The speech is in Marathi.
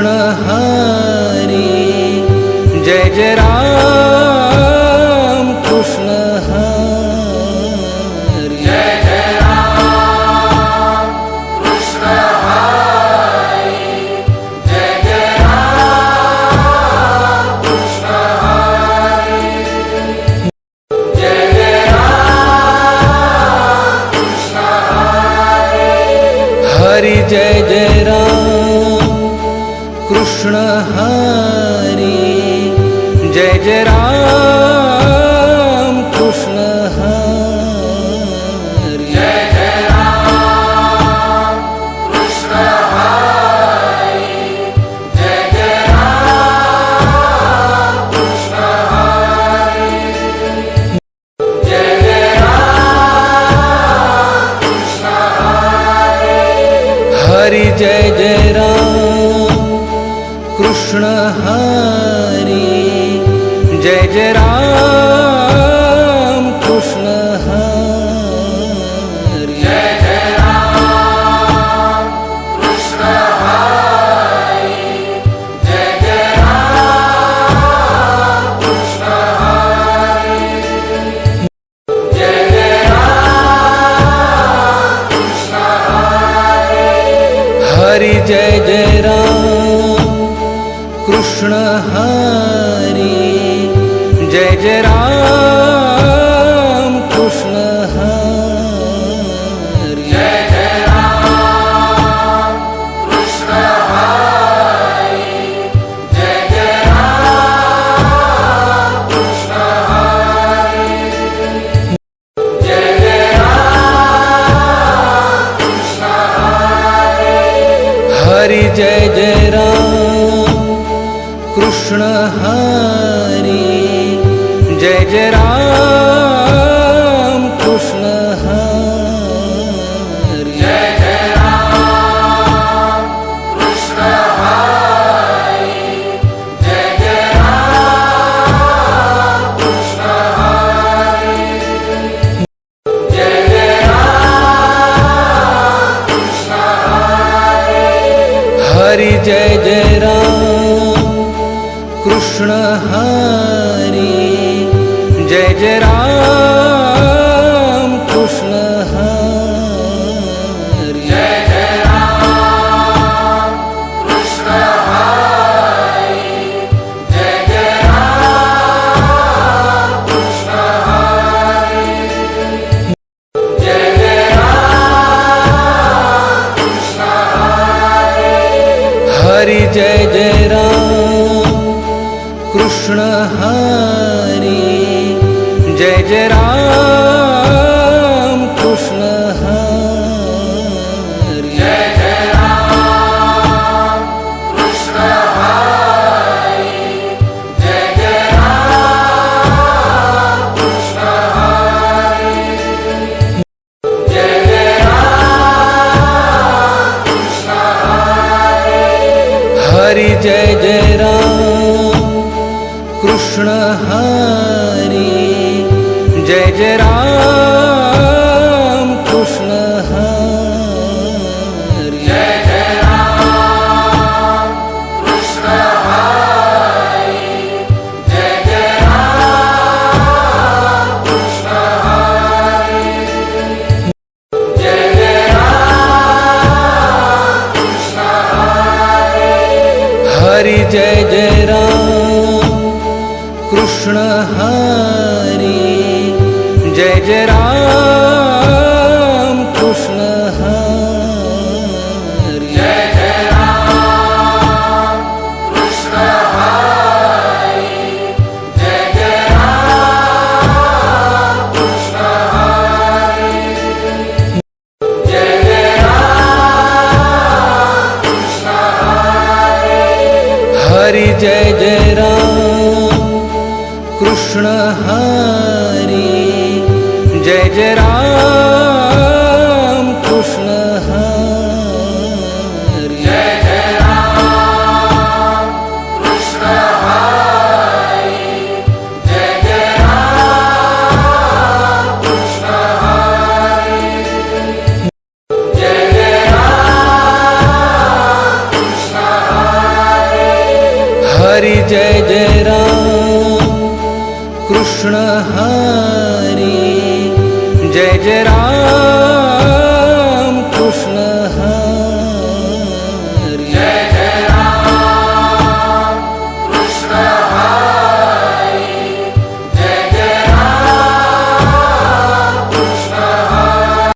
कृष्ण हरी जय जय राम कृष्ण हरी जय जय राम कृष्ण हरी जय जय राम कृष्ण हरी जय जय राम कृष्ण हरी हरि जय जय राम कृष्ण हरी जय जय राम कृष्ण हरी जय जय राम कृष्ण हरी जय जय राम कृष्ण हरी जय जय राम कृष्ण हरी हरि जय जय राम कृष्ण हरी जय जय राम कृष्ण हरी जय जय राम कृष्ण हरी जय जय राम कृष्ण हरी जय जय राम कृष्ण हरी हरि जय जय राम कृष्ण हरी जय जय राम कृष्ण हरी जय जय राम कृष्ण हरी जय जय राम कृष्ण हरी जय जय राम कृष्ण हरी हरि जय जय राम कृष्ण हरी जय जय राम कृष्ण हरी जय जय राम कृष्ण हरी जय जय राम कृष्ण हरी जय जय राम कृष्ण हरी हरि जय जय राम कृष्ण हरी जय जय राम कृष्ण हरी जय जय राम कृष्ण हरी जय जय राम कृष्ण हरी जय जय राम कृष्ण हरी हरि जय जय राम कृष्ण हरी जय जय राम कृष्ण हरी जय जय राम कृष्ण हरी जय जय राम कृष्ण हरी जय जय राम कृष्ण हरी हरि जय जय राम कृष्ण हरी जय जय राम कृष्ण हरी जय जय राम कृष्ण हरी जय जय राम कृष्ण हरी जय जय राम कृष्ण हरी हरि जय जय राम कृष्ण हरी जय जय राम कृष्ण हरी जय जय राम कृष्ण हरी जय जय राम कृष्ण हरी जय जय राम कृष्ण हरी हरि जय जय राम कृष्ण हरी जय जय राम कृष्ण हरी जय जय राम कृष्ण हरी जय जय राम कृष्ण हरी जय जय राम कृष्ण हरी जय राम